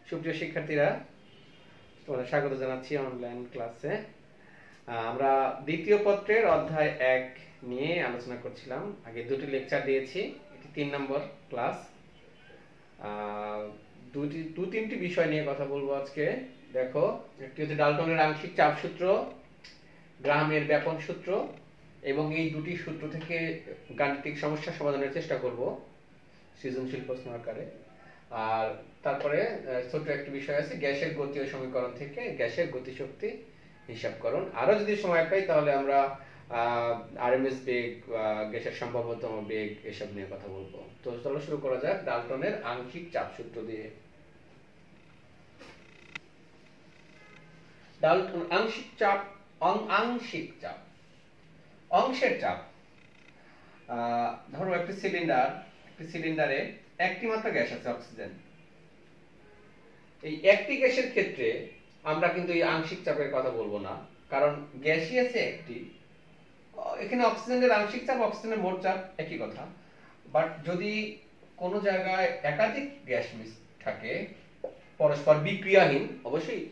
সুপ্রিয় শিক্ষার্থীরা, তোমাদের স্বাগত জানাচ্ছি অনলাইন ক্লাসে। আমরা দ্বিতীয় পত্রের অধ্যায় 1 নিয়ে আলোচনা করছিলাম। আগে দুটি লেকচার দিয়েছি, এটি 3 নম্বর ক্লাস। তিনটি বিষয় নিয়ে কথা বলবো আজকে। দেখো, একটি হচ্ছে ডাল্টনের আংশিক চাপ সূত্র, গ্রাহামের ব্যাপন সূত্র, এবং এই দুটি সূত্র থেকে গাণিতিক সমস্যা সমাধানের চেষ্টা করব সৃজনশীল প্রশ্ন আকারে। আর তারপরে ছোট একটি বিষয় আছে, গ্যাসের গতীয় সমীকরণ থেকে গ্যাসের গতিশক্তি হিসাবকরণ। আরো যদি সময় পাই তাহলে আমরা আরএমএস বেগ, গ্যাসের সম্ভাব্যতম বেগ, এসব নিয়ে কথা বলবো। তো চলো শুরু করা যাক ডাল্টনের আংশিক চাপ সূত্র দিয়ে। ডাল্টন আংশিক চাপ, অংশের চাপ। ধরো একটি সিলিন্ডারে একটি মাত্র গ্যাস আছে, অক্সিজেন। এই একটি গ্যাসের ক্ষেত্রে আমরা কিন্তু এই আংশিক চাপের কথা বলবো না, কারণ গ্যাসই আছে একটি। এখানে অক্সিজেনের আংশিক চাপ, অক্সিজেনের মোট চাপ একই কথা। বাট যদি কোনো জায়গায় একাধিক গ্যাস থাকে, পরস্পর বিক্রিয়াহীন, অবশ্যই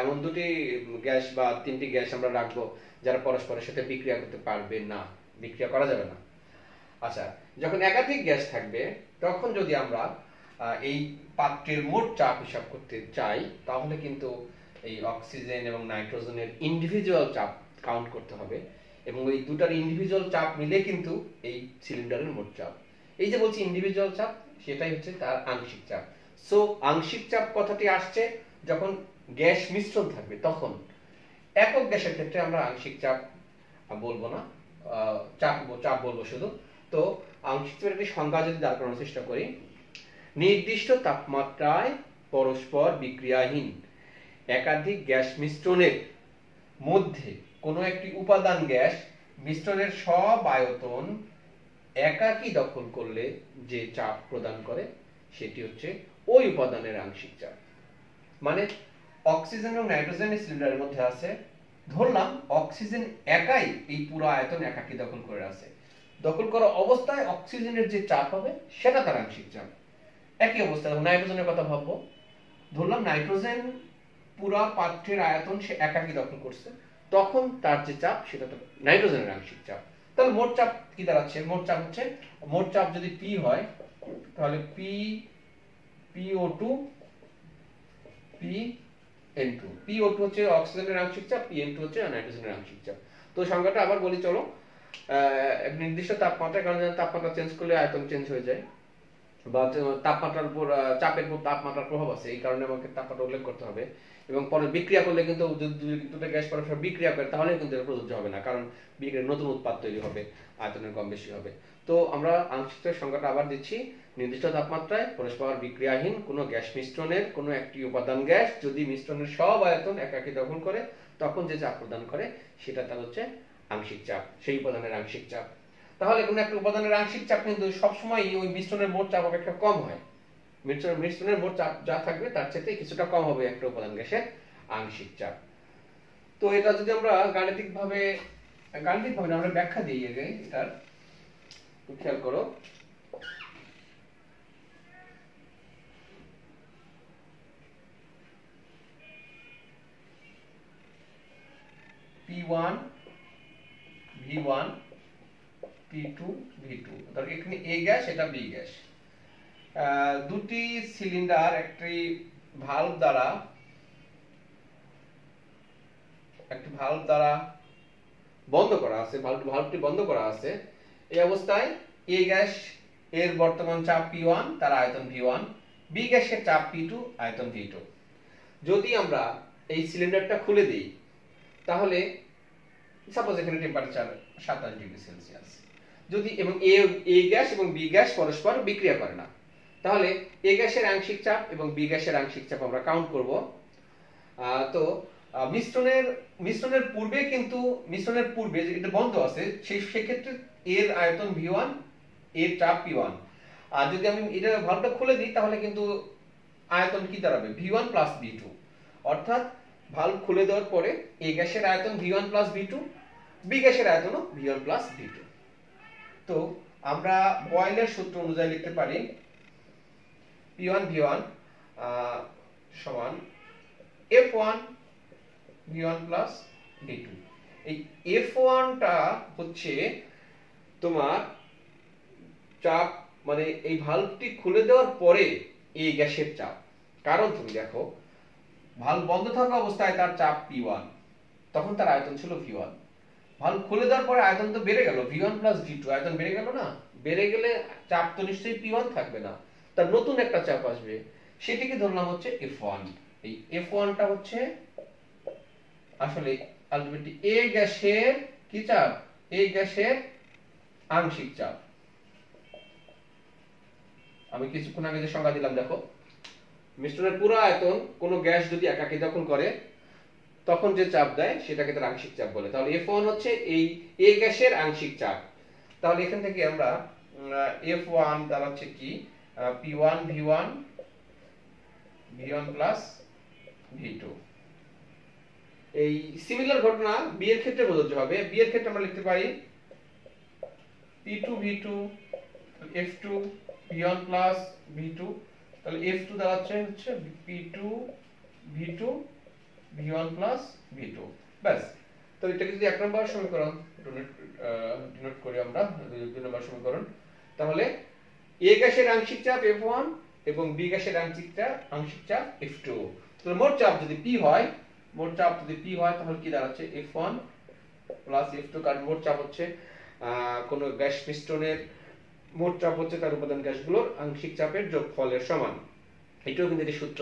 এমন দুটি গ্যাস বা তিনটি গ্যাস আমরা রাখবো যারা পরস্পরের সাথে বিক্রিয়া করতে পারবে না, বিক্রিয়া করা যাবে না। আচ্ছা, যখন একাধিক গ্যাস থাকবে তখন যদি আমরা এই পাত্রের মোট চাপ হিসাব করতে চাই, তাহলে কিন্তু এই অক্সিজেন এবং নাইট্রোজেনের ইন্ডিভিজুয়াল চাপ কাউন্ট করতে হবে, এবং ওই দুটার ইন্ডিভিজুয়াল চাপ মিলে কিন্তু এই সিলিন্ডারের মোট চাপ। এই যে বলছি ইন্ডিভিজুয়াল চাপ, সেটাই হচ্ছে তার আংশিক চাপ। সো আংশিক চাপ কথাটি আসছে যখন গ্যাস মিশ্রণ থাকবে, তখন একক গ্যাসের ক্ষেত্রে আমরা আংশিক চাপ বলবো না, চাপ বলবো শুধু। তো আংশিক চাপের একটি সংজ্ঞা যদি দাঁড় করানোর চেষ্টা করি, নির্দিষ্ট তাপমাত্রায় পরস্পর বিক্রিয়াহীন একাধিক গ্যাস মিশ্রণের মধ্যে কোনো একটি উপাদান গ্যাস মিশ্রণের সব আয়তন একাকী দখল করলে যে চাপ প্রদান করে, সেটি হচ্ছে ওই উপাদানের আংশিক চাপ। মানে অক্সিজেন এবং নাইট্রোজেন সিলিন্ডারের মধ্যে আছে, ধরলাম অক্সিজেন একাই এই পুরো আয়তন একাকী দখল করে আছে। দখল করা অবস্থায় অক্সিজেনের যে চাপ হবে সেটা তার আংশিক চাপ। একই অবস্থায় নাইট্রোজেনের কথা ভাববো, ধরলাম নাইট্রোজেন পুরো পাত্রের আয়তন সে একাকী দখল করছে, তখন তার যে চাপ সেটা তো নাইট্রোজেনের আংশিক চাপ। তাহলে মোট চাপ কি দাঁড়াচ্ছে? মোট চাপ যদি পি হয়, তাহলে PO2 PN2। PO2 হচ্ছে অক্সিজেনের আংশিক চাপ, PN2 হচ্ছে নাইট্রোজেনের আংশিক চাপ। তো সংজ্ঞাটা আবার বলি চলো। নির্দিষ্ট তাপমাত্রায়, কারণ তাপমাত্রা চেঞ্জ করলে আয়তন চেঞ্জ হয়ে যায়, বা তাপমাত্রার উপর চাপের উপর তাপমাত্রার প্রভাব আছে, এই কারণে আমাকে তাপমাত্রা উল্লেখ করতে হবে। এবং পরে বিক্রিয়া করলে কিন্তু দুটো গ্যাস পরস্পর বিক্রিয়া করে, তাহলে কিন্তু এটা প্রযোজ্য হবে না, কারণ বিক্রিয়ার নতুন উৎপাদ তৈরি হবে, আয়তনের কম বেশি হবে। তো আমরা আংশিক চাপের সংজ্ঞাটা আবার দিচ্ছি, নির্দিষ্ট তাপমাত্রায় পরস্পর বিক্রিয়াহীন কোনো গ্যাস মিশ্রণের কোনো একটি উপাদান গ্যাস যদি মিশ্রণের সব আয়তন একাকী দখল করে, তখন যে চাপ প্রদান করে সেটা তার হচ্ছে আংশিক চাপ, সেই উপাদানের আংশিক চাপ। তাহলে কোনো একটা উপাদানের আংশিক চাপ কিন্তু সবসময় ওই মিশ্রণের মোট চাপ অপেক্ষা কম হয়। মিশ্রণের মোট চাপ যা থাকবে তার চেয়ে কিছুটা কম হবে একটা উপাদান গ্যাসের আংশিক চাপ। তো এটা যদি আমরা গাণিতিকভাবে আমরা ব্যাখ্যা দিই, এটার খেয়াল করো। P1 V1 P2 V2, তাহলে এখানে A গ্যাস, এটা B গ্যাস। দুটি সিলিন্ডার একটি ভালভ দ্বারা বন্ধ করা আছে, ভালভটি বন্ধ করা আছে। এই অবস্থায় A গ্যাস এর বর্তমান চাপ P1, তার আয়তন V1, B গ্যাসের চাপ P2, আয়তন V2। যদি আমরা এই সিলিন্ডারটা খুলে দিই, তাহলে সাপোজ এখানে টেম্পারেচার 27 ডিগ্রি সেলসিয়াস, যদি এবং A গ্যাস এবং B গ্যাস পরস্পর বিক্রিয়া করে না, তাহলে A গ্যাসের আংশিক চাপ এবং B গ্যাসের আংশিক চাপ আমরা কাউন্ট করব। তো মিশ্রণের পূর্বে যেটা বন্ধ আছে, সেক্ষেত্রে এর আয়তন V1, এর চাপ P1। আর যদি আমি এটা ভালভটা খুলে দিই, তাহলে কিন্তু আয়তন কি দাঁড়াবে? V1 plus V2। অর্থাৎ ভালভ খুলে দেওয়ার পরে A গ্যাসের আয়তন V1 প্লাস V2, B গ্যাসের আয়তনও V1 প্লাস V2। তো আমরা বয়েলের সূত্র অনুযায়ী লিখতে পারি P1 V1 সমান F1 V1 প্লাস V2। এই F1 টা হচ্ছে তোমার চাপ, মানে এই ভালভটি খুলে দেওয়ার পরে এই গ্যাসের চাপ। কারণ তুমি দেখো ভালভ বন্ধ থাকা অবস্থায় তার চাপ P1, তখন তার আয়তন ছিল V1। ভালভ খুলে দেওয়ার পরে আয়তন তো বেড়ে গেল, V1 প্লাস V2 আয়তন বেড়ে গেল না? বেড়ে গেলে চাপ তো নিশ্চয়ই P1 থাকবে না, তার নতুন একটা চাপ আসবে, সেটিকে ধরলাম হচ্ছে F1। এই F1 টা হচ্ছে আসলে আলটিমেটলি এই গ্যাসের কি চাপ? এই গ্যাসের আংশিক চাপ। আমি কিছুক্ষণ আগে যে সংজ্ঞা দিলাম দেখো, মিশ্রণের পুরো আয়তন কোন গ্যাস যদি একাকী দখল করে তখন যে চাপ দেয় সেটাকে তার আংশিক চাপ বলে। তাহলে F1 হচ্ছে এই গ্যাসের আংশিক চাপ। তাহলে এখান থেকে আমরা F1 দাঁড়াচ্ছে কি P1 V1 প্লাস V2। এই সিমিলার ঘটনা B এর ক্ষেত্রে প্রযোজ্য হবে। B এর ক্ষেত্রে আমরা লিখতে পারি P2 V2 F2 V1 plus V2। তাহলে F2 দাঁড়াচ্ছে হচ্ছে P2 V2 V1 plus V2। ব্যাস। তো এটাকে যদি 1 নম্বর সমীকরণ ডিনোট করি আমরা 2 নম্বর সমীকরণ, তাহলে A গ্যাসের আংশিক চাপ F1 এবং B গ্যাসের আংশিক চাপ F2। তাহলে মোট চাপ যদি P হয়, তাহলে কি দাঁড়াচ্ছে F1 প্লাস F2, কারণ মোট চাপ হচ্ছে কোন গ্যাস মিশ্রণের মোট চাপ হচ্ছে তার উপাদান গ্যাসগুলোর আংশিক চাপের যোগফলের সমান। এটাও কিন্তু একটি সূত্র,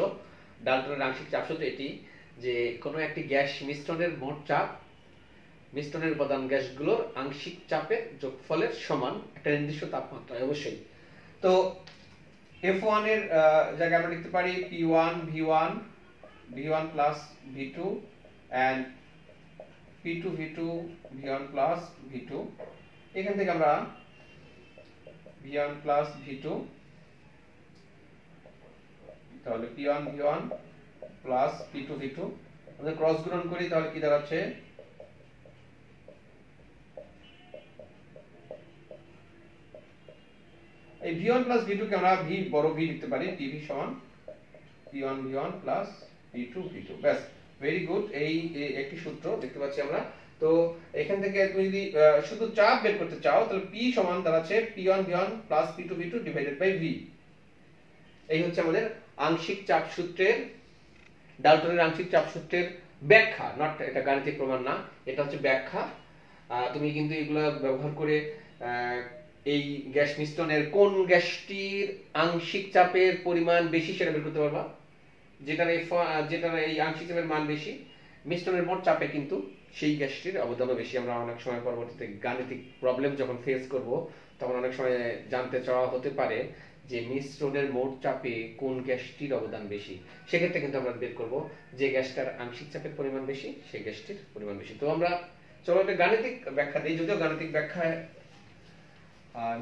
ডাল্টনের আংশিক চাপ সূত্র এটি, যে কোনো একটি গ্যাস মিশ্রণের মোট চাপ মিশ্রণের উপাদান গ্যাসগুলোর আংশিক চাপের যোগফলের সমান একটা নির্দিষ্ট তাপমাত্রায় অবশ্যই। তো F1 এর জায়গায় আমরা লিখতে পারি P1 V1 plus V2 and P2 V2 V1 plus V2। এখান থেকে আমরা V1 plus V2, তাহলে P1 V1 plus P2 V2 আমরা ক্রস গুণন করি, তাহলে কি দাঁড়াচ্ছে এই V1 plus V2 কে আমরা V বড় V লিখতে পারি, PV সমান P1 V1 plus P2 V2। ব্যাস, ভেরি গুড। এই একটি সূত্র দেখতে পাচ্ছি আমরা। তো এখান থেকে তুমি যদি শুধু চাপ বের করতে চাও তাহলে P সমান দাঁড়াচ্ছে P1 V1 plus P2 V2 divided by V। এই হচ্ছে আমাদের আংশিক চাপ সূত্রের, ডাল্টনের আংশিক চাপ সূত্রের ব্যাখ্যা, নট এটা গাণিতিক প্রমাণ না, এটা হচ্ছে ব্যাখ্যা। তুমি কিন্তু এগুলো ব্যবহার করে এই গ্যাস মিশ্রণের কোন গ্যাসটির আংশিক চাপের পরিমাণ বেশি সেটা বের করতে পারবা। যেটার এই আংশিক চাপের মান বেশি, মিশ্রণের মোট চাপে কিন্তু সেই গ্যাসটির অবদানও বেশি। আমরা অনেক সময় পরবর্তীতে গাণিতিক প্রবলেম যখন ফেস করব তখন অনেক সময় জানতে চাওয়া হতে পারে যে মিশ্রণের মোট চাপে কোন গ্যাসটির অবদান বেশি। সেক্ষেত্রে কিন্তু আমরা বের করব যে গ্যাসটার আংশিক চাপের পরিমাণ বেশি সেই গ্যাসটির পরিমাণ বেশি। তো আমরা চলো একটা গাণিতিক ব্যাখ্যা দিই, যদিও গাণিতিক ব্যাখ্যা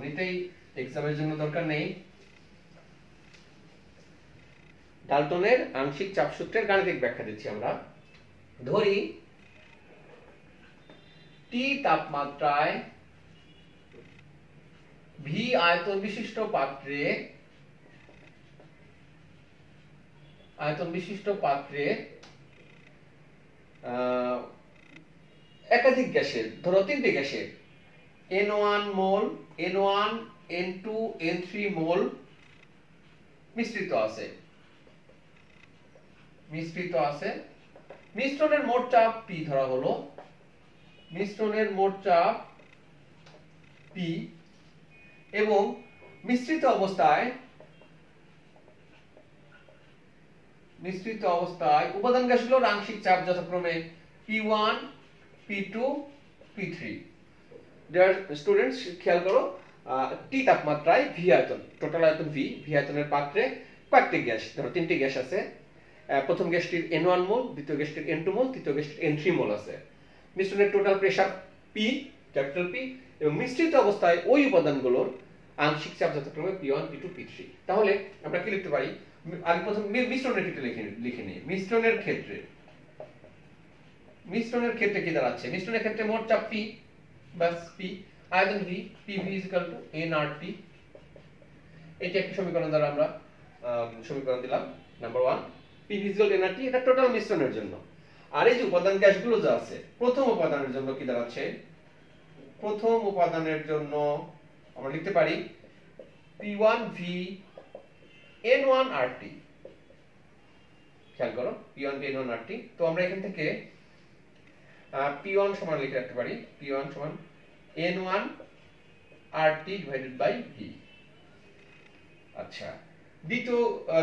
নিতেই এক্সামের জন্য দরকার নেই। ডাল্টনের আংশিক চাপ সূত্রের গাণিতিক ব্যাখ্যা দিচ্ছি আমরা। ধরি T তাপমাত্রায় V আয়তন বিশিষ্ট পাত্রে একাধিক গ্যাসের, ধরো 3টি গ্যাসের N1 মোল, N1 N2 N3 মোল মিশ্রিত আছে। মিশ্রণের মোট চাপ P ধরা হলো, মিশ্রণের মোট চাপ P, এবং মিশ্রিত অবস্থায় উপাদান গ্যাসগুলোর আংশিক চাপ যথাক্রমে P1 P2 P3। Dear students, খেয়াল করো T তাপমাত্রায় V আয়তন, টোটাল আয়তন V আয়তনের পাত্রে কয়েকটি গ্যাস, ধরো 3টি গ্যাস আছে। প্রথম গ্যাসটির N1 মোল, দ্বিতীয় গ্যাসটির N2 মোল, তৃতীয় গ্যাসটির N3 মোল আছে। মিশ্রণের total pressure P, capital P, এবং মিশ্রিত অবস্থায় ওই উপাদানগুলোর আংশিক চাপ যথাক্রমে P1 P2 P3। তাহলে আমরা কি লিখতে পারি? আগে প্রথম মিশ্রণের ক্ষেত্রে লিখে নিই। মিশ্রণের ক্ষেত্রে কি দাঁড়াচ্ছে? মিশ্রণের ক্ষেত্রে মোট চাপ P, বাস P, আয়তন V, PV nRT। এটা একটি সমীকরণ দ্বারা আমরা সমীকরণ দিলাম number 1। P P visual nRT এটা টোটাল মিশ্রণের জন্য। আর এই যে উপাদান গ্যাসগুলো যা আছে প্রথম উপাদানের জন্য কি দাঁড়াচ্ছে, প্রথম উপাদানের জন্য আমরা লিখতে পারি P1V N1RT। খেয়াল করো P1V N1RT। তো আমরা এখান থেকে P1 সমান লিখে রাখতে পারি P1 সমান N1RT ডিভাইডেড বাই V। আচ্ছা,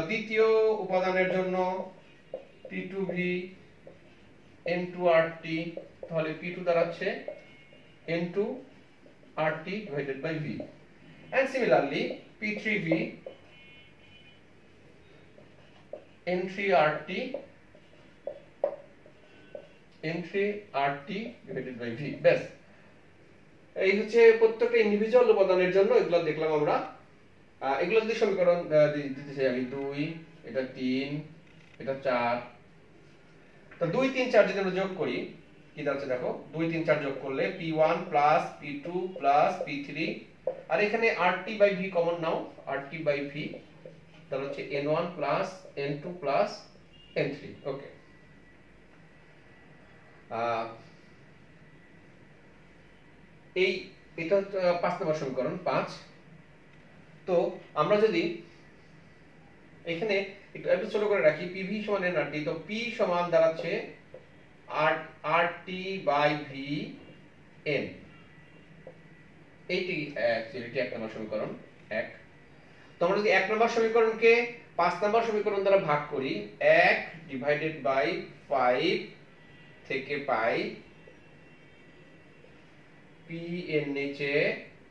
দ্বিতীয় উপাদানের জন্য P2V N2RT, তাহলে P2 দাঁড়াচ্ছে N2RT divided by V, and similarly P3V N3RT divided by V। ব্যাস, এই হচ্ছে প্রত্যেকটা ইন্ডিভিজুয়াল উপাদানের জন্য এগুলো দেখলাম আমরা। এগুলো যদি সমীকরণ দিতে চাই আমি 2, এটা 3, এটা 4, তো 2 3 4 যদি আমরা যোগ করি কি দাঁড়াচ্ছে দেখো, 2 3 4 যোগ করলে P1 plus P2 plus P3, আর এখানে RT by V common now, RT by V তাহলে হচ্ছে N1 plus N2 plus N3। ওকে, এটা 5 নম্বর সমীকরণ 5। তো আমরা যদি এখানে একটু ছোট করে রাখি PV সমান nRT, তো P সমান দাঁড়াচ্ছে RT বাই V N, এইটি অ্যাকচুয়ালি 1 নম্বর সমীকরণ 1। তো আমরা যদি 1 নম্বর সমীকরণকে 5 নম্বর সমীকরণ দ্বারা ভাগ করি, 1 ডিভাইডেড বাই 5 থেকে পাই Pn নিচে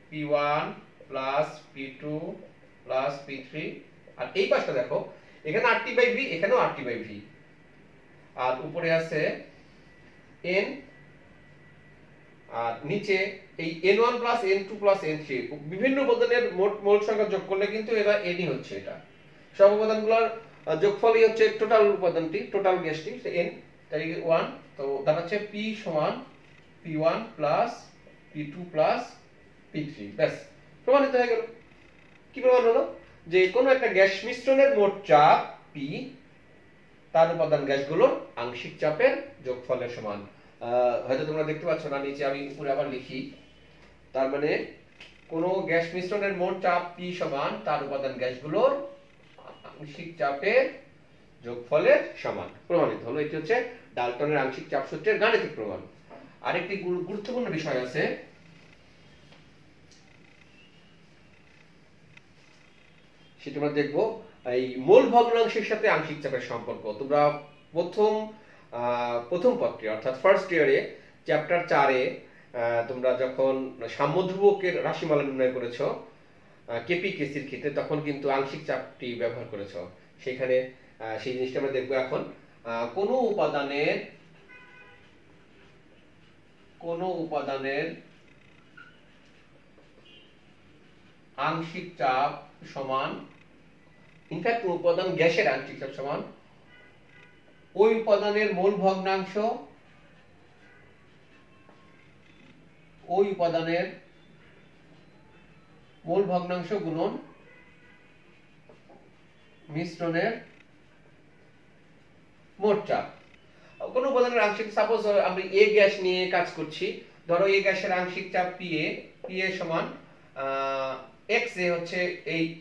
P1 plus P2 plus P3, আর এই পাশটা দেখো এখানে RT বাই V, এখানেও RT বাই V, আর উপরে আছে N, আর নিচে এই N1 plus N2 plus N3 বিভিন্ন উপাদানের মোট মোল সংখ্যা যোগ করলে কিন্তু এটা N হচ্ছে। এটা সব উপাদানগুলোর যোগফলই হচ্ছে টোটাল উপাদানটি, টোটাল গ্যাসটি N, তাই 1। তো দাঁড়াচ্ছে P সমান P1 plus P2 plus P3। ব্যাস, প্রমাণিত হয়ে গেল। কি প্রমাণ হলো? যে কোনো একটা গ্যাস মিশ্রণের মোট চাপ P তার উপাদান গ্যাসগুলোর আংশিক চাপের যোগফলের সমান। হয়তো তোমরা দেখতে পাচ্ছ না, নিচে আমি উপরে আবার লিখি। তার মানে কোনো গ্যাস মিশ্রণের মোট চাপ P সমান তার উপাদান গ্যাসগুলোর আংশিক চাপের যোগফলের সমান। প্রমাণিত হলো। এটি হচ্ছে ডাল্টনের আংশিক চাপ সূত্রের গাণিতিক প্রমাণ। আরেকটি গুরুত্বপূর্ণ বিষয় আছে, সেটা আমরা দেখবো এই মোল ভগ্নাংশের সাথে আংশিক চাপের সম্পর্ক। তোমরা প্রথম পত্রে অর্থাৎ ফার্স্ট ইয়ারে চ্যাপ্টার 4-এ তোমরা যখন সাম্যধ্রুবকের রাশিমালা নির্ণয় করেছো কেপি কেসির ক্ষেত্রে, তখন কিন্তু আংশিক চাপটি ব্যবহার করেছো। সেখানে সেই জিনিসটা আমরা দেখবো এখন। কোনো উপাদানের আংশিক চাপ সমান, ইনফ্যাক্ট উপাদান গ্যাসের আংশিক চাপ সমান ওই উপাদানের মোল ভগ্নাংশ, ওই উপাদানের মোল ভগ্নাংশ গুণন মিশ্রণের মোট চাপ। কোন উপাদানের আংশিক, সাপোজ আমরা এ গ্যাস নিয়ে কাজ করছি, ধরো এ গ্যাসের আংশিক চাপ PA সমান XA হচ্ছে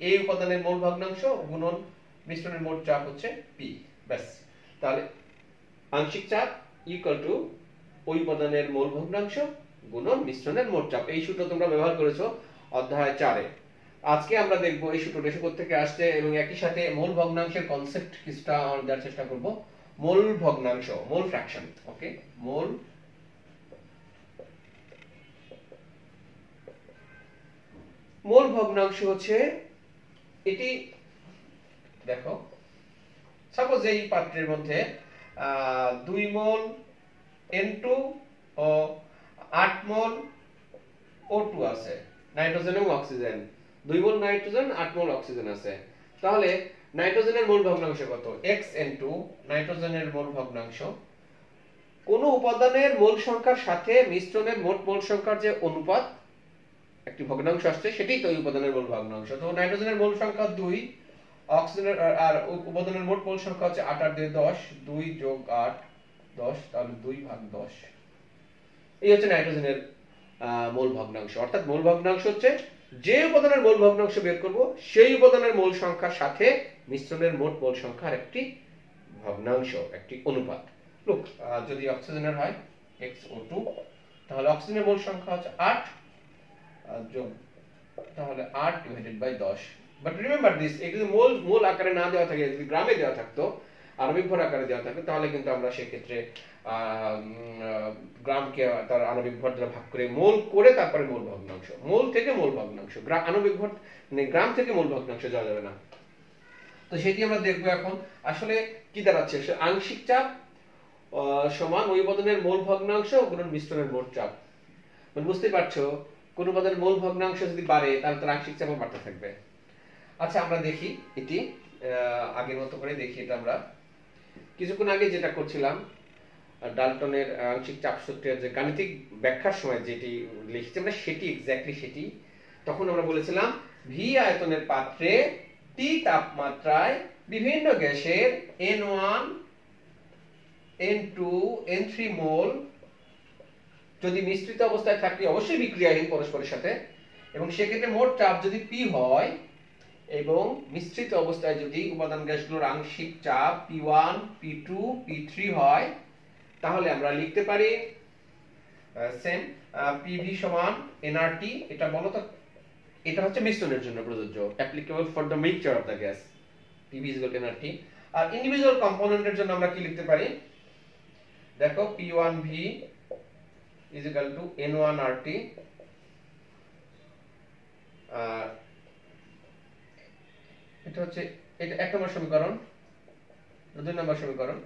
এই উপাদানের মোল ভগ্নাংশ গুণন মিশ্রণের মোট চাপ হচ্ছে P। ব্যাস, তাহলে আংশিক চাপ ইকুয়াল টু ওই উপাদানের মোল ভগ্নাংশ গুণন মিশ্রণের মোট চাপ। এই সূত্র তোমরা ব্যবহার করেছো অধ্যায় 4-এ। আজকে আমরা দেখব এই সূত্রটা এসে কোথা থেকে আসছে, এবং একই সাথে মোল ভগ্নাংশের কনসেপ্ট কিছুটা আমরা দেখার চেষ্টা করব। মোল ভগ্নাংশ, মোল ফ্র্যাকশন। ওকে, মোল ভগ্নাংশ হচ্ছে এটি। দেখো সাপোজ এই পাত্রের মধ্যে 2 মোল N2 ও 8 মোল O2 আছে, নাইট্রোজেন এবং অক্সিজেন। 2 মোল নাইট্রোজেন, 8 মোল অক্সিজেন আছে। তাহলে নাইট্রোজেনের মোল ভগ্নাংশ কত? XN2, নাইট্রোজেনের মোল ভগ্নাংশ। কোন উপাদানের মোল সংখ্যার সাথে মিশ্রণের মোট মোল সংখ্যার যে অনুপাত একটি ভগ্নাংশ আসছে, সেটাই তো ওই উপাদানের মোল ভগ্নাংশ। তো নাইট্রোজেনের মোল সংখ্যা 2, অক্সিজেনের আর উপাদানের মোট মোল সংখ্যা হচ্ছে 8 8 দিয়ে 10, 2 যোগ 8 10, তাহলে 2/10। এই হচ্ছে নাইট্রোজেনের মোল ভগ্নাংশ। অর্থাৎ মোল ভগ্নাংশ হচ্ছে যে উপাদানের মোল ভগ্নাংশ বের করব সেই উপাদানের মোল সংখ্যার সাথে মিশ্রণের মোট মোল সংখ্যার একটি ভগ্নাংশ, একটি অনুপাত। লুক, যদি অক্সিজেনের হয় XO2, তাহলে অক্সিজেনের মোল সংখ্যা হচ্ছে 8 যোগ, তাহলে 8 divided by 10। But remember this, এটা যদি মোল আকারে না দেওয়া থাকে, যদি গ্রামে দেওয়া থাকতো, আণবিক ভর আকারে দেওয়া থাকতো, তাহলে কিন্তু আমরা সেক্ষেত্রে গ্রামকে তার আণবিক ভর দ্বারা ভাগ করে মোল করে তারপরে মোল ভগ্নাংশ, মোল থেকে মোল ভগ্নাংশ, আণবিক ভর মানে গ্রাম থেকে মোল ভগ্নাংশ যাওয়া যাবে না। তো সেটি আমরা দেখবো এখন। আসলে কি দাঁড়াচ্ছে, আংশিক চাপ সমান ওই উপাদানের মোল ভগ্নাংশ গুণন মিশ্রণের মোট চাপ। মানে বুঝতে পারছো, কোন উপাদানের মোল ভগ্নাংশ যদি বাড়ে তাহলে তার আংশিক চাপও বাড়তে থাকবে। আচ্ছা, আমরা দেখি এটি আগের মতো করে দেখি। এটা আমরা কিছুক্ষণ আগে যেটা করছিলাম, ডাল্টনের আংশিক চাপ সূত্রের যে গাণিতিক ব্যাখ্যার সময় যেটি লিখেছি আমরা, সেটি এক্স্যাক্টলি সেটি। তখন আমরা বলেছিলাম ভি আয়তনের পাত্রে টি তাপমাত্রায় বিভিন্ন গ্যাসের N1 N2 N3 মোল যদি মিশ্রিত অবস্থায় থাকে, অবশ্যই বিক্রিয়াহীন পরস্পরের সাথে, এবং সেক্ষেত্রে মোট চাপ যদি P হয় এবং মিশ্রিত অবস্থায় যদি উপাদান গ্যাসগুলোর আংশিক চাপ P1 P2 P3 হয়, তাহলে আমরা লিখতে পারি সেম PV সমান nRT। এটা বলো তো, এটা হচ্ছে মিশ্রণের জন্য প্রযোজ্য, applicable for the mixture of the gas. PV is equal to nRT। আর ইন্ডিভিজুয়াল কম্পোনেন্টের জন্য আমরা কি লিখতে পারি, দেখো P1V is equal to N1RT। আর এটা হচ্ছে, এটা 1 নম্বর সমীকরণ। 2 নম্বর সমীকরণ,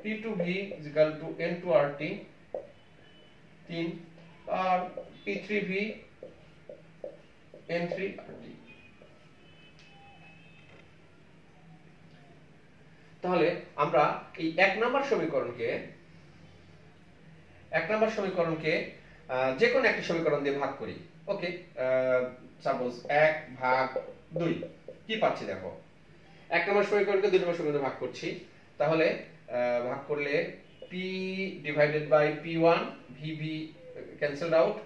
P2V is equal to N2RT 3, R P3V N3RT। তাহলে আমরা এই 1 নম্বর সমীকরণকে যে কোনো একটি সমীকরণ দিয়ে ভাগ করি। ওকে, সাপোজ 1/2। কি পাচ্ছি দেখো, 1 নম্বর সমীকরণকে 2 নম্বর সমীকরণে ভাগ করছি। তাহলে ভাগ করলে P divided by P1, VV cancelled out,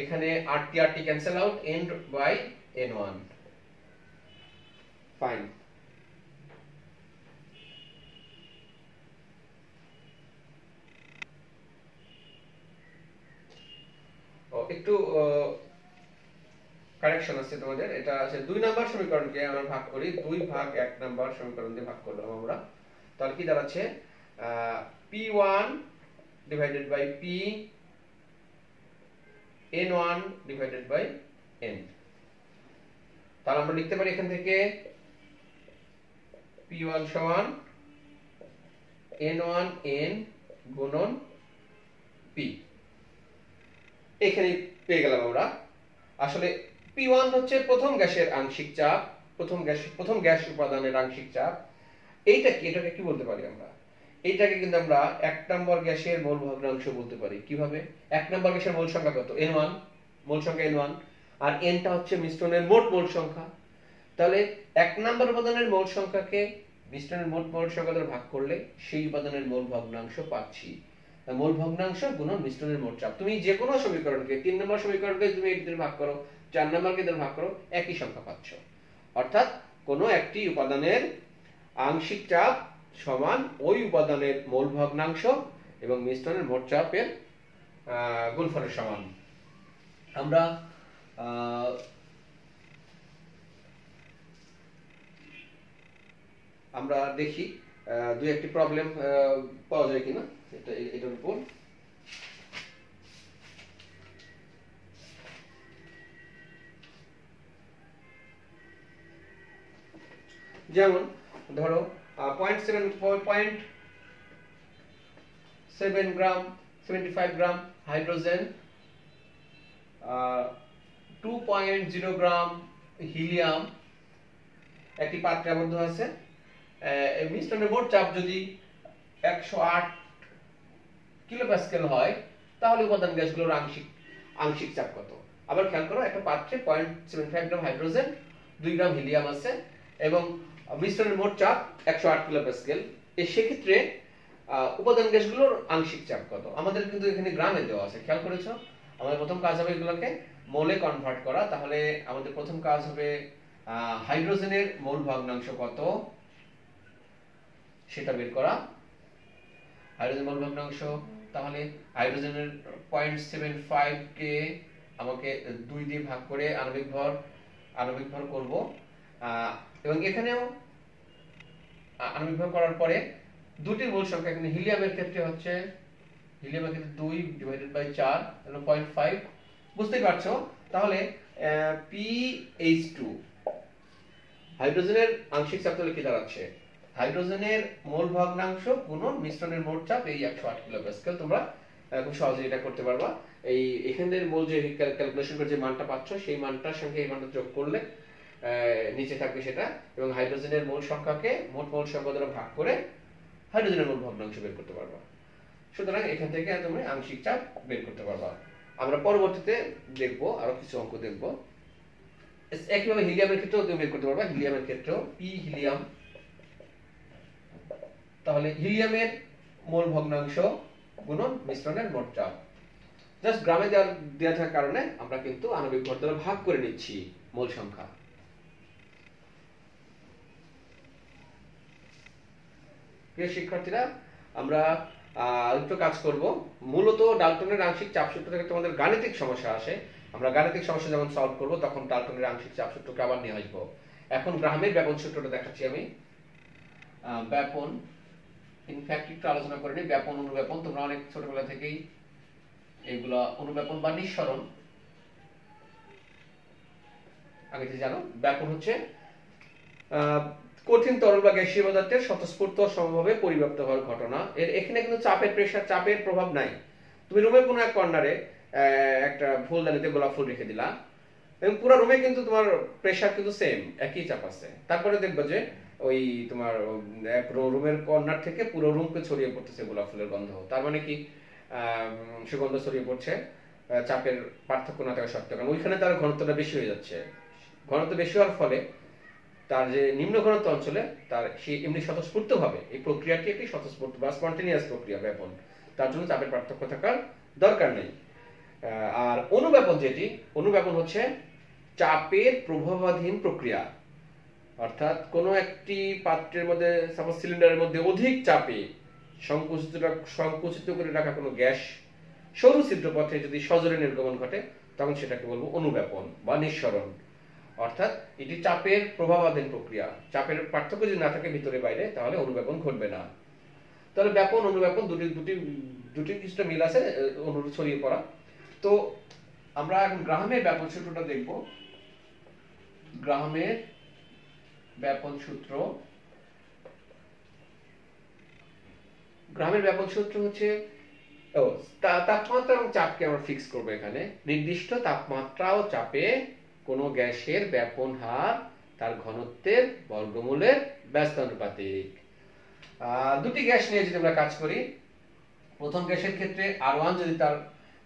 এখানে RT RT cancel out, N by N1। Fine. একটু কারেকশন আছে তোমাদের, এটা আছে 2 নম্বর সমীকরণকে আমরা ভাগ করি, 2/1 নম্বর সমীকরণ দিয়ে ভাগ করলাম আমরা। তাহলে কি দাঁড়াচ্ছে, P1 divided by P N1 divided by N। তাহলে আমরা লিখতে পারি এখান থেকে P1 সমান N1 N গুণন P। এখানে পেয়ে গেলাম আমরা। আসলে P1 হচ্ছে প্রথম গ্যাসের আংশিক চাপ, প্রথম গ্যাস উপাদানের আংশিক চাপ। এটাকে কি বলতে পারি আমরা, এইটাকে কিন্তু আমরা 1 নম্বর গ্যাসের মোল ভগ্নাংশ বলতে পারি। কিভাবে, 1 নম্বর গ্যাসের মোল সংখ্যা কত, N1, মোল সংখ্যা N1, আর Nটা হচ্ছে মিশ্রণের মোট মোল সংখ্যা। তাহলে 1 নম্বর উপাদানের মোল সংখ্যাকে মিশ্রণের মোট মোল সংখ্যা দ্বারা ভাগ করলে সেই উপাদানের মোল ভগ্নাংশ পাচ্ছি। মোল ভগ্নাংশ গুণন মিশ্রণের মোট চাপ। তুমি যে কোনো সমীকরণকে, 3 নম্বর সমীকরণকে তুমি এর দ্বারা ভাগ করো, 4 নম্বরকে দ্বারা ভাগ করো, একই সংখ্যা পাচ্ছ। অর্থাৎ কোনো একটি উপাদানের আংশিক চাপ সমান ওই উপাদানের মোল ভগ্নাংশ এবং মিশ্রণের মোট চাপের গুণফলের সমান। আমরা দেখি 2-1টি প্রবলেম পাওয়া যায় কিনা এটার উপর। যেমন ধরো 0.7 গ্রাম 75 গ্রাম হাইড্রোজেন, 2.0 গ্রাম হিলিয়াম একটি পাত্রে আবদ্ধ আছে। মিশ্রণের মোট চাপ যদি 108 কিলোপ্যাসকেল হয়, তাহলে উপাদান গ্যাসগুলোর আংশিক চাপ কত? আবার খেয়াল করো একটা পাত্রে 0.75 গ্রাম হাইড্রোজেন, 2 গ্রাম হিলিয়াম আছে এবং মিশ্রণের মোট চাপ 108 কিলোপাস্কেল। সেক্ষেত্রে উপাদান গ্যাসগুলোর আংশিক চাপ কত? আমাদের কিন্তু এখানে গ্রামে দেওয়া আছে, খেয়াল করেছো? আমাদের প্রথম কাজ হবে এগুলোকে মোলে কনভার্ট করা। তাহলে আমাদের প্রথম কাজ হবে হাইড্রোজেনের মোল ভগ্নাংশ কত সেটা বের করা। হাইড্রোজেন মোল ভগ্নাংশ, তাহলে হাইড্রোজেনের 0.75 কে আমাকে 2 দিয়ে ভাগ করে আণবিক ভর করব, এবং এখানেও আণবিক ভর করার পরে দুটির মোল সংখ্যা, এখানে হিলিয়ামের ক্ষেত্রে হচ্ছে 2 ডিভাইডেড বাই 4 এবং 0.5, বুঝতেই পারছো? তাহলে PH2 হাইড্রোজেনের আংশিক চাপ তাহলে কি দাঁড়াচ্ছে? হাইড্রোজেনের মোল ভগ্নাংশ গুণন মিশ্রণের মোট চাপ, এই 108 কিলোপাস্কেল। তোমরা খুব সহজে এটা করতে পারবা। এই এখানের মোল যে ক্যালকুলেশন করে যে মানটা পাচ্ছ সেই মানটার সঙ্গে এই মানটা যোগ করলে নিচে থাকবে সেটা, এবং হাইড্রোজেনের মোল সংখ্যাকে মোট মোল সংখ্যা দ্বারা ভাগ করে হাইড্রোজেনের মোল ভগ্নাংশ বের করতে পারবা। সুতরাং এখান থেকে তুমি আংশিক চাপ বের করতে পারবা। আমরা পরবর্তীতে দেখব, আরো কিছু অঙ্ক দেখব। একইভাবে হিলিয়ামের ক্ষেত্রেও তুমি বের করতে পারবা। হিলিয়ামের ক্ষেত্রেও পি হিলিয়াম, তাহলে হিলিয়ামের মোল ভগ্নাংশ গুণন মিশ্রণের মোট চাপ। জাস্ট গ্রামে দেওয়া থাকার কারণে আমরা কিন্তু আণবিক ভর দ্বারা ভাগ করে নিচ্ছি মোল সংখ্যা। প্রিয় শিক্ষার্থীরা, আমরা একটু কাজ করব। মূলত ডাল্টনের আংশিক চাপ সূত্র থেকে তোমাদের গাণিতিক সমস্যা আসে, আমরা গাণিতিক সমস্যা যখন সলভ করব তখন ডাল্টনের আংশিক চাপ সূত্রকে আবার নিয়ে আসবো। এখন গ্রামের ব্যাপন সূত্রটা দেখাচ্ছি আমি। ব্যাপন, ইনফ্যাক্ট একটু আলোচনা করে নিই। ব্যাপন, অনুব্যাপন, তোমরা অনেক ছোটবেলা থেকেই এগুলা অনুব্যাপন বা নিঃসরণ আগে থেকে জানো। ব্যাপন হচ্ছে কঠিন তরল বা গ্যাসীয় পদার্থের স্বতঃস্ফূর্ত সমভাবে পরিব্যাপ্ত হওয়ার ঘটনা। এখানে কিন্তু চাপের প্রভাব নাই। তুমি রুমের কোনো এক কর্নারে একটা ফুলদানিতে গোলাপ ফুল রেখে দিলা এবং পুরো রুমে কিন্তু তোমার প্রেসার কিন্তু সেম, একই চাপ আছে। তারপরে দেখবে যে ওই তোমার রুমের কর্নার থেকে পুরো রুমকে ছড়িয়ে পড়তেছে গোলাপ ফুলের গন্ধ। তার মানে কি সুগন্ধ ছড়িয়ে পড়ছে, চাপের পার্থক্য না থাকা সত্ত্বেও। কারণ ওইখানে তার ঘনত্বটা বেশি হয়ে যাচ্ছে। ঘনত্ব বেশি হওয়ার ফলে তার যে নিম্ন ঘনত্ব অঞ্চলে তার সে এমনি স্বতঃস্ফূর্ত ভাবে, এই প্রক্রিয়াটি একটি স্বতঃস্ফূর্ত বা স্পন্টেনিয়াস প্রক্রিয়া ব্যাপন, তার জন্য চাপের পার্থক্য থাকার দরকার নেই। আর অনুব্যাপন যেটি, অনুব্যাপন হচ্ছে চাপের প্রভাবাধীন প্রক্রিয়া। অর্থাৎ কোনো একটি পাত্রের মধ্যে, সাপোজ সিলিন্ডারের মধ্যে অধিক চাপে সংকুচিত করে রাখা কোনো গ্যাস সরু ছিদ্র পথে যদি সজোরে নির্গমন ঘটে তখন সেটাকে বলবো অনুব্যাপন বা নিঃসরণ। অর্থাৎ এটি চাপের প্রভাবাধীন প্রক্রিয়া, চাপের পার্থক্য যদি না থাকে ভিতরে বাইরে তাহলে অনুব্যাপন ঘটবে না। তাহলে ব্যাপন অনুব্যাপন দুটি কিছুটা মিল আছে, অনুরূপ ছড়িয়ে পড়া। তো আমরা এখন গ্রাহামের ব্যাপন সূত্রটা দেখব। গ্রাহামের ব্যাপন সূত্র, গ্রাহামের ব্যাপন সূত্র হচ্ছে তাপমাত্রা এবং চাপকে আমরা ফিক্স করব। এখানে নির্দিষ্ট তাপমাত্রা ও চাপে কোন গ্যাসের ব্যাপন হার তার ঘনত্বের বর্গমূলের ব্যস্তানুপাতিক। দুটি গ্যাস নিয়ে যদি আমরা কাজ করি, প্রথম গ্যাসের ক্ষেত্রে R1 যদি তার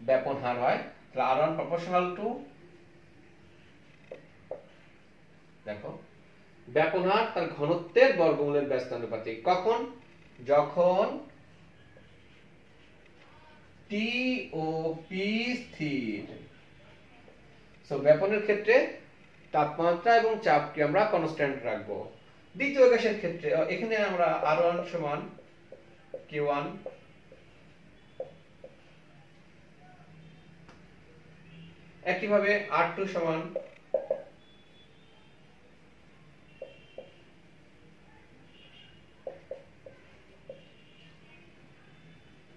ব্যাপন হার হয় তাহলে R1 প্রপোর্শনাল টু, দেখো ব্যাপন হার তার ঘনত্বের বর্গমূলের ব্যস্তানুপাতিক। কখন? যখন T ও P স্থির। সো ব্যাপনের ক্ষেত্রে তাপমাত্রা এবং চাপকে আমরা কনস্ট্যান্ট রাখবো। দ্বিতীয় গ্যাসের ক্ষেত্রে এখানে আমরা R1 সমান K1, একইভাবে R2 সমান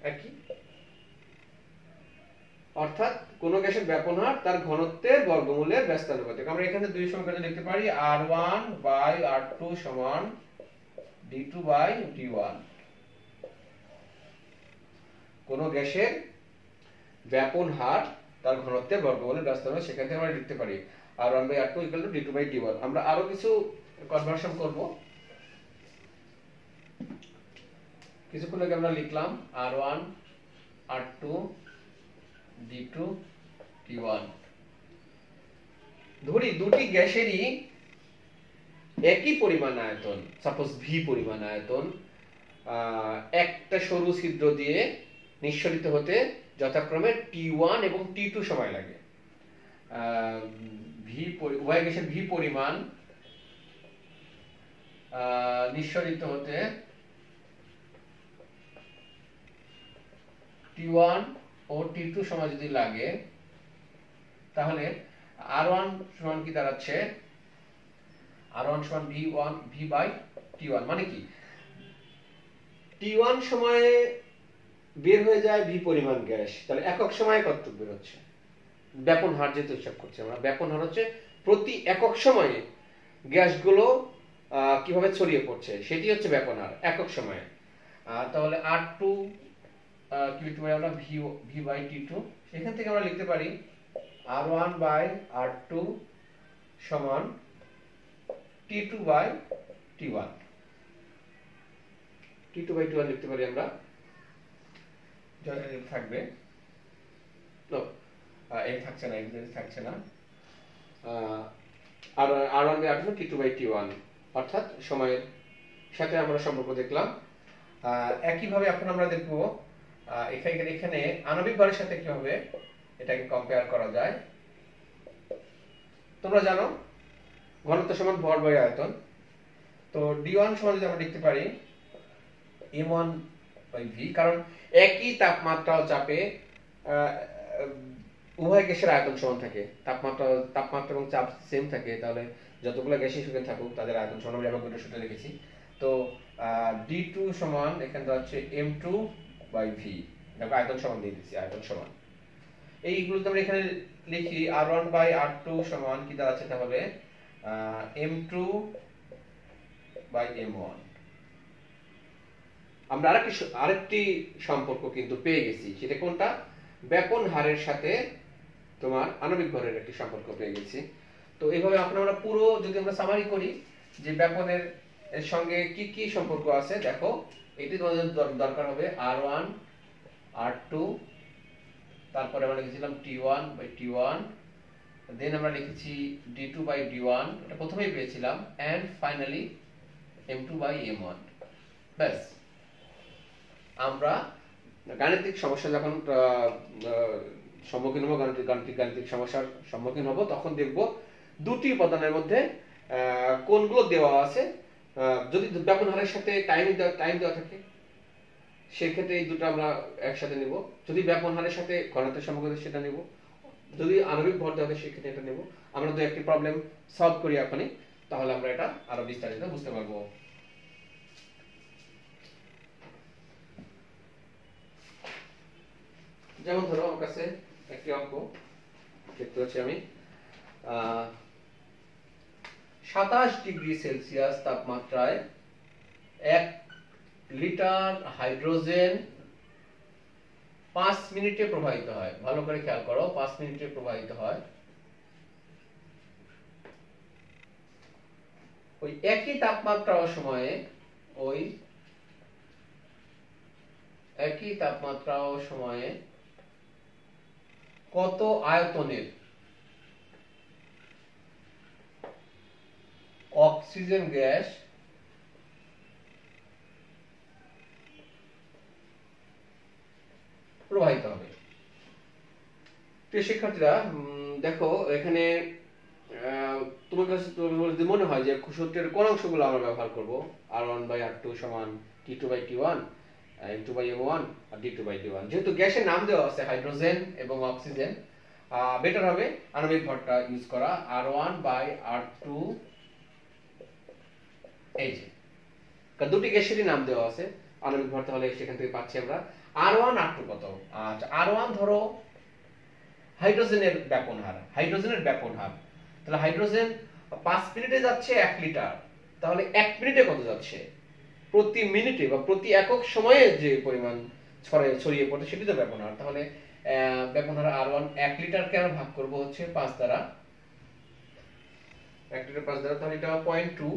একই। অর্থাৎ কোন গ্যাসের ব্যাপন হার তার ঘনত্বের বর্গমূলের ব্যস্তানুপাতিক। আমরা এখানে দুই সমীকরণ লিখতে পারি, R1 বাই R2 সমান D2 বাই D1। কোন গ্যাসের ব্যাপন হার তার ঘনত্বের বর্গমূলের ব্যস্তানুপাতিক, সেখান থেকে আমরা লিখতে পারি R1 by R2 equal to D2 by D1। আমরা আরো কিছু কনভার্সন করব। কিছুক্ষণ আগে আমরা লিখলাম R1 R2 D2 D1। ধরি দুটি গ্যাসেরই একই পরিমাণ আয়তন, সাপোজ ভি পরিমাণ আয়তন, একটা সরু ছিদ্র দিয়ে নিঃসরিত হতে যথাক্রমে T1 এবং T2 সময় লাগে। উভয় গ্যাসের ভি পরিমাণ নিঃসরিত হতে T1 ও T2 সময় যদি লাগে, তাহলে R1 সমান কি দাঁড়াচ্ছে, R1 সমান V বাই T1। মানে কি, T1 সময়ে বের হয়ে যায় ভি পরিমাণ গ্যাস, তাহলে একক সময়ে কতটুকু বের হচ্ছে, ব্যাপন হার যেহেতু হিসাব করছি আমরা, ব্যাপন হার হচ্ছে প্রতি একক সময়ে গ্যাসগুলো কিভাবে ছড়িয়ে পড়ছে সেটি হচ্ছে ব্যাপন হার একক সময়ে। তাহলে R2 কি লিখতে পারি আমরা, ভি বাই T2। সেখান থেকে আমরা লিখতে পারি R1 বাই R2 সমান T2 by T1। T2 by T1 লিখতে পারি আমরা, থাকবে এই থাকছে না, এই থাকছে না, R1 by R2 T2 by T1, অর্থাৎ সময়ের সাথে আমরা সম্পর্ক দেখলাম। একইভাবে এখন আমরা দেখব এখানে আণবিক ভরের সাথে কিভাবে এটাকে কম্পেয়ার করা যায়। তোমরা জানো ঘনত্ব সমান ভর বাই আয়তন, তো D1 সমান যদি আমরা লিখতে পারি M1 বাই V, কারণ একই তাপমাত্রা ও চাপে উভয় গ্যাসের আয়তন সমান থাকে, তাপমাত্রা এবং চাপ সেম থাকে, তাহলে যতগুলো গ্যাসই সেখানে থাকুক তাদের আয়তন সমান। আমরা অ্যাভোগাড্রোর সূত্রে লিখেছি। তো D2 সমান এখানে হচ্ছে M2 বাই V, দেখো আয়তন সমান দিয়ে দিচ্ছি, আয়তন সমান এইগুলো তো আমরা এখানে লিখি। R1 বাই R2 সমান কি দাঁড়াচ্ছে, তাহলে M2 বাই M1। আমরা আরেকটি সম্পর্ক কিন্তু পেয়ে গেছি, সেটা কোনটা, ব্যাপন হারের সাথে তোমার আণবিক ভরের একটি সম্পর্ক পেয়ে গেছি। তো এইভাবে আমরা পুরো যদি আমরা সামারি করি যে ব্যাপনের সঙ্গে কি কি সম্পর্ক আছে, দেখো এটি তোমাদের দরকার হবে R1 R2, তারপরে আমরা লিখেছিলাম T1 বাই T1, দেন আমরা লিখেছি D2 বাই D1, এটা প্রথমেই পেয়েছিলাম, and finally M2 by M1। ব্যাস, আমরা গাণিতিক সমস্যা যখন সম্মুখীন হব, গাণিতিক সমস্যার সম্মুখীন হব, তখন দেখব দুটি উপাদানের মধ্যে কোনগুলো দেওয়া আছে। যদি ব্যাপন হারের সাথে টাইম দেওয়া থাকে সেক্ষেত্রে এই দুটো আমরা একসাথে নেব, যদি ব্যাপন হারের সাথে ঘনত্বের সম্পর্ক সেটা নেব, যদি আণবিক ভর দেওয়া থাকে সেক্ষেত্রে এটা নেব। আমরা যদি একটি প্রবলেম সলভ করি এখনই, তাহলে আমরা এটা আরো বিস্তারিত বুঝতে পারবো। যেমন ধরো আমার কাছে একটি অঙ্ক দেখতে পাচ্ছি আমি, 27 ডিগ্রি সেলসিয়াস তাপমাত্রায় 1 লিটার হাইড্রোজেন 5 মিনিটে প্রবাহিত হয়। ভালো করে খেয়াল করো, 5 মিনিটে প্রবাহিত হয়। ওই একই তাপমাত্রা ও সময়ে কত আয়তনের অক্সিজেন গ্যাস প্রবাহিত হবে। প্রিয় শিক্ষার্থীরা, দেখো এখানে তোমার কাছে যদি মনে হয় যে সূত্রের কোন অংশগুলো আমরা ব্যবহার করব, R1 বাই R2 সমান T2 by T1, M2 by M1 R D2 by D1, যেহেতু গ্যাসের নাম দেওয়া আছে হাইড্রোজেন এবং অক্সিজেন, বেটার হবে আণবিক ভরটা ইউজ করা, R1 বাই R2। এই যে কারণ দুটি গ্যাসেরই নাম দেওয়া আছে, আণবিক ভর তাহলে সেখান থেকে পাচ্ছি আমরা R1 R2 কত। আচ্ছা, R1 ধরো হাইড্রোজেনের ব্যাপন হার, তাহলে হাইড্রোজেন 5 মিনিটে যাচ্ছে 1 লিটার, তাহলে 1 মিনিটে কত যাচ্ছে, প্রতি মিনিটে বা প্রতি একক সময়ে যে পরিমাণ ছড়িয়ে পড়ে সেটি তো ব্যাপন হার। তাহলে ব্যাপন হার R1 1 লিটারকে আমরা ভাগ করব হচ্ছে 5 দ্বারা, 1 লিটার 5 দ্বারা, তাহলে এটা 0.2।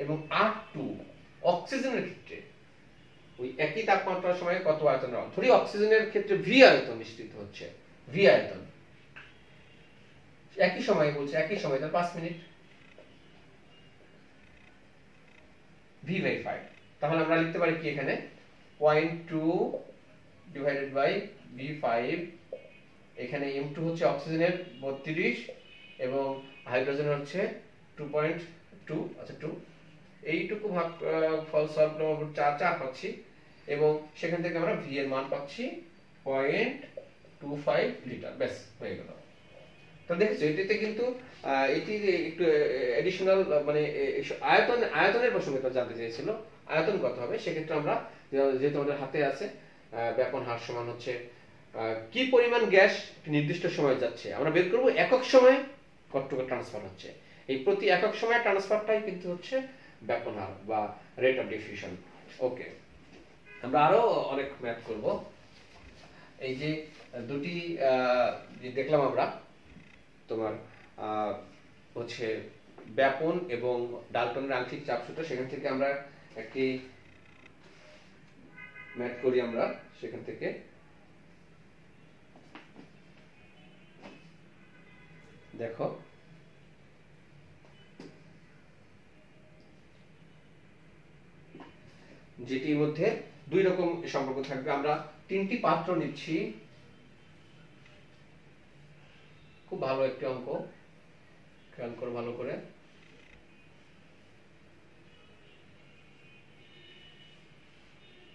এবং R2 অক্সিজেনের ক্ষেত্রে ওই একই তাপমাত্রার সময় কত আয়তন, ধরি অক্সিজেনের ক্ষেত্রে V আয়তন নিশ্চিত হচ্ছে, V আয়তন একই সময় বলছে, একই সময়, তার 5 মিনিট। v বাই 5, তাহলে আমরা লিখতে পারি কি এখানে 0.2 ডিভাইডেড বাই v5, এখানে m2 হচ্ছে অক্সিজেনের 32 এবং হাইড্রোজেন হচ্ছে 2.2, আচ্ছা 2, এইটুকু ভাগ ফল সলভ করব 4 পাচ্ছি এবং সেখান থেকে আমরা v এর মান পাচ্ছি 0.25 লিটার। ব্যাস হয়ে গেল। তো দেখছো এটিতে কিন্তু এটি একটু এডিশনাল মানে আয়তনের প্রসঙ্গে তো জানতে চেয়েছিল, আয়তন কত হবে। সেক্ষেত্রে আমরা যেহেতু আমাদের হাতে আছে ব্যাপন হার সমান হচ্ছে কি পরিমাণ গ্যাস নির্দিষ্ট সময়ে যাচ্ছে, আমরা বের করব একক সময়ে কতটুকু ট্রান্সফার হচ্ছে। এই প্রতি একক সময়ে ট্রান্সফারটাই কিন্তু হচ্ছে ব্যাপন হার বা রেট অফ ডিফিউশন। ওকে, আমরা আরো অনেক ম্যাথ করব। এই যে দুটি দেখলাম আমরা, তোমার হচ্ছে ব্যাপন এবং ডাল্টনের আংশিক চাপ সূত্র, সেখান থেকে আমরা একটি ম্যাথ করি। আমরা সেখান থেকে দেখো যেটির মধ্যে দুই রকম সম্পর্ক থাকবে। আমরা 3টি পাত্র নিচ্ছি, খুব ভালো একটি অঙ্ক, খেয়াল করো ভালো করে।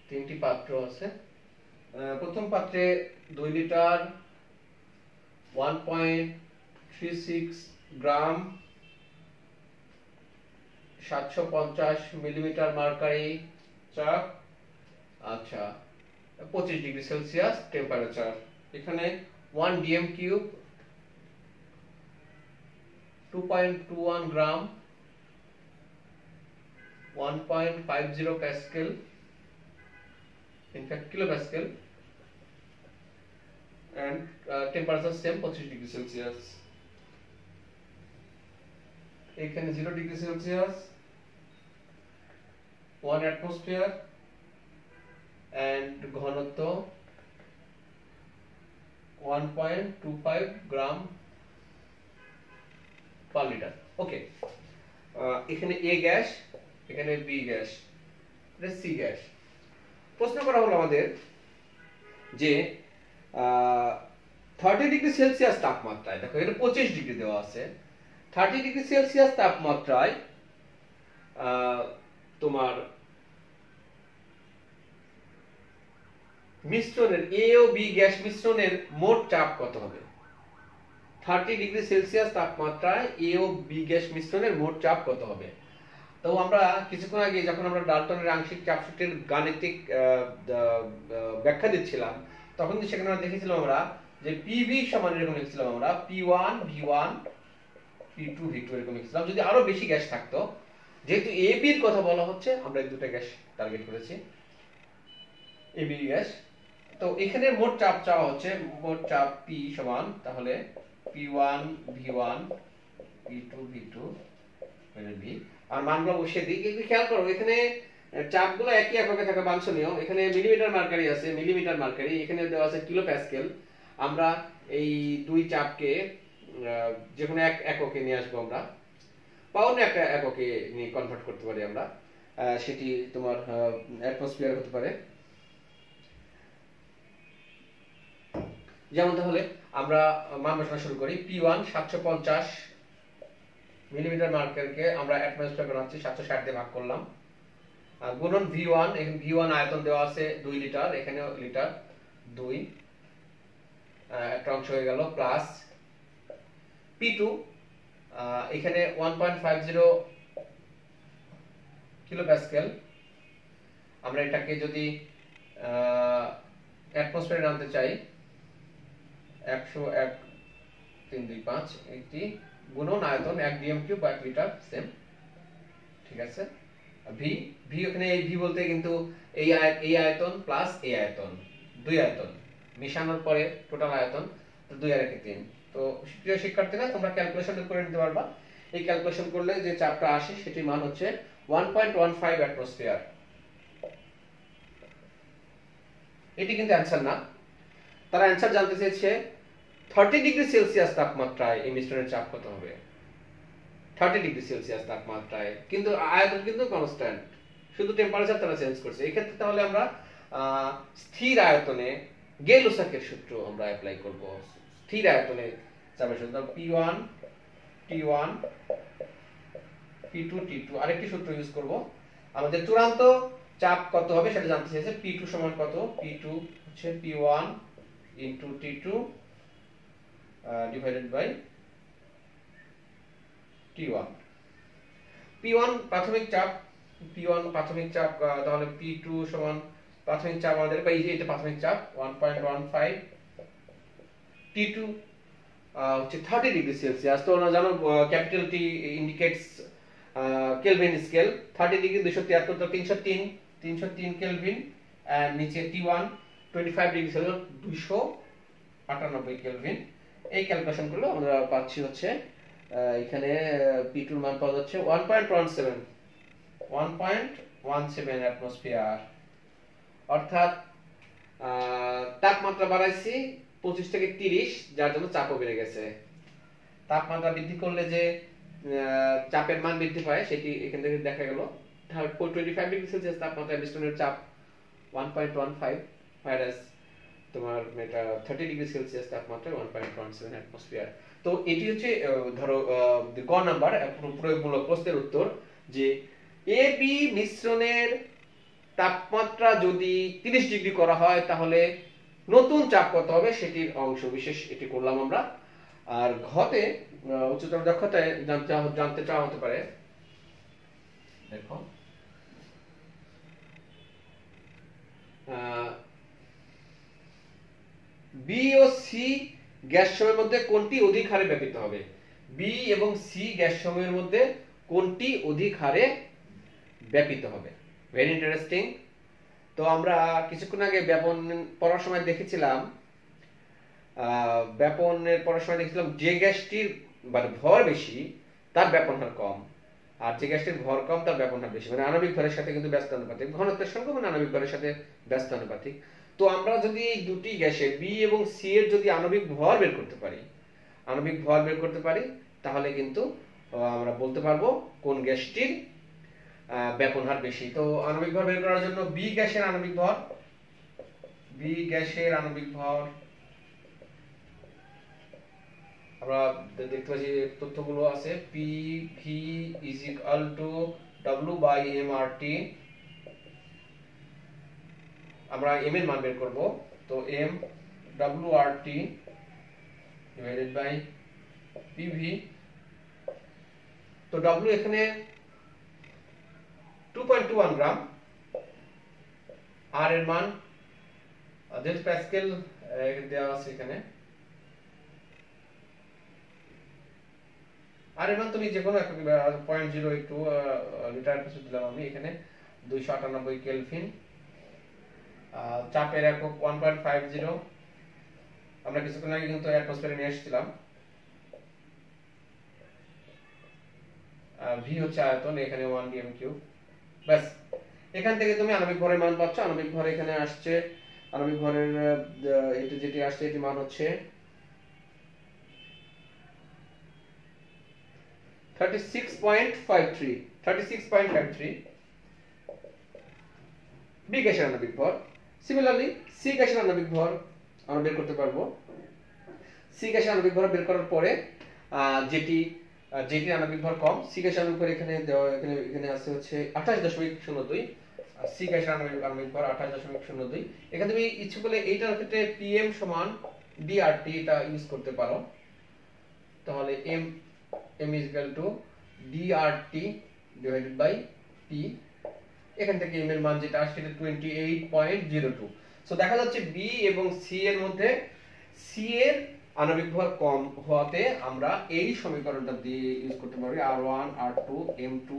তিনটি পাত্র আছে। প্রথম পাত্রে 2 লিটার 1.36 গ্রাম 750 মিলিমিটার মার্কারি চাপ, আচ্ছা 25 ডিগ্রি সেলসিয়াস টেম্পারেচার। এখানে 1 DM cube 2.21 gram 1.50 Pascal, in fact kilopascal, and temperature same 25 degree Celsius. এখানে 0 ডিগ্রি সেলসিয়াস 1 atmosphere and ঘনত্ব 1.25 গ্রাম পার লিটার। ওকে, এখানে এ গ্যাস, এখানে বি গ্যাস, এটা সি গ্যাস। প্রশ্ন করা হলো আমাদের যে 30 ডিগ্রি সেলসিয়াস তাপমাত্রায়, দেখো এটা 25 ডিগ্রি দেওয়া আছে, 30 ডিগ্রি সেলসিয়াস তাপমাত্রায় তোমার মিশ্রণের এ ও বি গ্যাস মিশ্রণের মোট চাপ কত হবে? 30 ডিগ্রি সেলসিয়াস তাপমাত্রায় এ ও বি গ্যাস মিশ্রণের মোট চাপ কত হবে? তো আমরা কিছুক্ষণ আগে যখন আমরা ডাল্টনের আংশিক চাপ সূত্রের গাণিতিক ব্যাখ্যা দিচ্ছিলাম, তখন সেখানে আমরা দেখেছিলাম আমরা যে পিভি সমান এরকম লিখছিলাম আমরা P1 V1 P2 V2 এরকম লিখছিলাম। যদি আরো বেশি গ্যাস থাকতো, যেহেতু এ বি এর কথা বলা হচ্ছে, আমরা এই দুটো গ্যাস টার্গেট করেছি, এ বি গ্যাস। তো এখানে মোট চাপ চাওয়া হচ্ছে, মোট চাপ P সমান তাহলে P1 V1 P2 V2 V, আর মানগুলো বসিয়ে দিই। একটু খেয়াল করো এখানে চাপগুলো একই এককে থাকা বাঞ্ছনীয়। এখানে মিলিমিটার মার্কারি আছে, মিলিমিটার মার্কারি, এখানে দেওয়া আছে কিলো প্যাসকেল। আমরা এই দুই চাপকে যে কোনো এক এককে নিয়ে আসবো আমরা, বা অন্য একটা এককে নিয়ে কনভার্ট করতে পারি আমরা, সেটি তোমার অ্যাটমসফিয়ার হতে পারে। যেমন তাহলে আমরা মান বসানো শুরু করি। P1 750 মিলিমিটার মার্কারকে আমরা অ্যাটমসফিয়ার বানাচ্ছি, 760 দিয়ে ভাগ করলাম, গুণন V1, এখানে V1 আয়তন দেওয়া আছে 2 লিটার, এখানেও লিটার 2, একটা অংশ হয়ে গেল, প্লাস P2 এখানে 1.50 কিলোপ্যাসকেল। আমরা এটাকে যদি অ্যাটমসফিয়ারে আনতে চাই 101 325, এটি গুণন আয়তন 1 ডিএম কিউব 1 লিটার, সেম, ঠিক আছে। ভি ভি ওখানে এই ভি বলতে কিন্তু এই আয়তন প্লাস এই আয়তন, দুই আয়তন মিশানোর পরে টোটাল আয়তন, তো 2 আর 1 3। তো প্রিয় শিক্ষার্থীরা, তোমরা ক্যালকুলেশন করে নিতে পারবা। এই ক্যালকুলেশন করলে যে চাপটা আসে সেটির মান হচ্ছে 1.15 অ্যাটমসফিয়ার। এটি কিন্তু অ্যানসার না, তারা অ্যানসার জানতে চেয়েছে 30 ডিগ্রি সেলসিয়াস তাপমাত্রায় এই মিশ্রণের চাপ কত হবে? 30 ডিগ্রি সেলসিয়াস তাপমাত্রায়, কিন্তু আয়তন কিন্তু কনস্ট্যান্ট, শুধু টেম্পারেচার তারা চেঞ্জ করছে। এই ক্ষেত্রে তাহলে আমরা স্থির আয়তনে গেলুসাকের সূত্র আমরা অ্যাপ্লাই করব। স্থির আয়তনে চাপের সূত্র P1 T1 P2 T2, আরেকটি সূত্র ইউজ করব। আমাদের চূড়ান্ত চাপ কত হবে সেটা জানতে চাইছে। P2 সমান কত? P2 হচ্ছে P1 into T2 divided by T1। P1 প্রাথমিক চাপ, P1 প্রাথমিক চাপ, তাহলে P2 সমান প্রাথমিক চাপ আমাদের, বা এটা প্রাথমিক চাপ 1.15, T2 হচ্ছে 30 ডিগ্রি সেলসিয়াস। তো আমরা জানো capital T indicates Kelvin scale. 30 degree 273, তো 303 কেলভিন, আর নিচে T1 25 ডিগ্রি সেলসিয়াস 298 কেলভিন। এই ক্যালকুলেশন করলে আমরা পাচ্ছি হচ্ছে এখানে P2 এর মান পাওয়া যাচ্ছে 1.17 অ্যাটমসফিয়ার। অর্থাৎ তাপমাত্রা বাড়াইছি 25 থেকে 30, যার জন্য চাপও বেড়ে গেছে। তাপমাত্রা বৃদ্ধি করলে যে চাপের মান বৃদ্ধি পায় সেটি এখান থেকে দেখা গেল। 25 ডিগ্রি সেলসিয়াস তাপমাত্রায় মিশ্রণের চাপ 1.15, whereas তোমার এটা 30 ডিগ্রি সেলসিয়াস তাপমাত্রায় 1.17 অ্যাটমসফিয়ার। তো এটি হচ্ছে ধরো গ নাম্বার প্রয়োগমূলক প্রশ্নের উত্তর, যে এ বি মিশ্রণের তাপমাত্রা যদি 30 ডিগ্রি করা হয় তাহলে নতুন চাপ কত হবে সেটির অংশ বিশেষ এটি করলাম আমরা। আর ঘতে উচ্চতর দক্ষতায় জানতে চাওয়া হতে পারে, দেখো বি ও সি গ্যাস সমূহের মধ্যে কোনটি অধিক হারে ব্যাপিত হবে? বি এবং সি গ্যাস সমূহের মধ্যে কোনটি অধিক হারে ব্যাপিত হবে? Very interesting. তো আমরা কিছুক্ষণ আগে ব্যাপন পড়ার সময় দেখেছিলাম, ব্যাপনের পড়ার সময় দেখেছিলাম যে গ্যাসটির মানে ভর বেশি তার ব্যাপন হার কম, আর যে গ্যাসটির ভর কম তার ব্যাপন হার বেশি, মানে আণবিক ভরের সাথে কিন্তু ব্যস্তানুপাতিক, ঘনত্বের সঙ্গে মানে আণবিক ভরের সাথে ব্যস্তানুপাতিক। তো আমরা যদি এই দুটি গ্যাসের বি এবং সি এর যদি আণবিক ভর বের করতে পারি তাহলে কিন্তু আমরা বলতে পারবো কোন গ্যাসটির ব্যাপন হার বেশি। তো আণবিক ভর বের করার জন্য বি গ্যাসের আণবিক ভর আমরা দেখতে পাচ্ছি তথ্যগুলো আছে। P V is equal to W by M R T. আমরা এম এর মান বের করব, তো M W R T divided by P V. তো ডব্লিউ এখানে 2.21 গ্রাম, আর এর মান যেহেতু প্যাসকেল দেওয়া আছে এখানে, আর এর মান তুমি যে কোনো 0.02 লিটার কিছু দিলাম আমি এখানে। 298 কেলভিন, চাপের একক 1.50। আমরা কিছুক্ষণ আগে কিন্তু অ্যাটমসফিয়ারে নিয়ে এসেছিলাম। ভি হচ্ছে আয়তন, এখানে 1 dm কিউব। ব্যাস, এখান থেকে তুমি আণবিক ভরের মান পাচ্ছ। আণবিক ভর এখানে আসছে, আণবিক ভরের এটা যেটি আসছে এটি মান হচ্ছে 36.53। বি গ্যাসের আণবিক ভর। সিমিলারলি সি গ্যাসের আণবিক ভর আমরা বের করতে পারবো। সি গ্যাসের আণবিক ভর বের করার পরে যেটি আণবিক ভর কম, সি গ্যাসের আণবিক ভর এখানে দেওয়া, এখানে আছে হচ্ছে 28.02। সি গ্যাসের আণবিক ভর 28.02। এখানে তুমি ইচ্ছে করলে এইটার ক্ষেত্রে পিএম সমান ডিআরটি এটা ইউজ করতে পারো। তাহলে M is equal to DRT divided by P। এখান থেকে এম এর মান যেটা আসছে 28.02। সো দেখা যাচ্ছে বি এবং সি এর মধ্যে সি এর আণবিক ভর কম হওয়াতে আমরা এই সমীকরণটা দিয়ে ইউজ করতে পারি, R1 R2 M2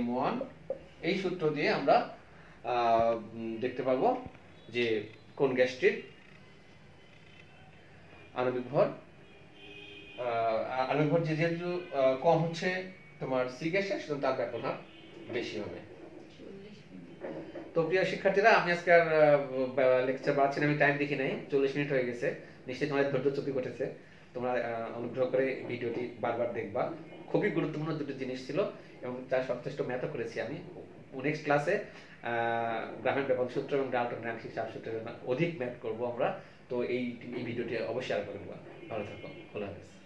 M1। এই সূত্র দিয়ে আমরা দেখতে পারবো যে কোন গ্যাসটির আণবিক ভর যেহেতু কম হচ্ছে তোমার সি গ্যাসে, সুতরাং তার ব্যাপন হার বেশি হবে। তো প্রিয় শিক্ষার্থীরা, আমি আজকে আর লেকচার বাড়াচ্ছি না, আমি টাইম দেখি নাই, 40 মিনিট হয়ে গেছে। নিশ্চয়ই তোমাদের ধৈর্য চুকি ঘটেছে। তোমরা অনুগ্রহ করে ভিডিওটি বারবার দেখবা। খুবই গুরুত্বপূর্ণ দুটো জিনিস ছিল এবং তার যথেষ্ট ম্যাথও করেছি আমি। নেক্সট ক্লাসে গ্রামের ব্যাপক সূত্র এবং ডাল্টনের আংশিক চাপ সূত্রের অধিক ম্যাথ করব আমরা। তো এই ভিডিওটি অবশ্যই আর করবা। ভালো থাকো, খোলা হাফেজ।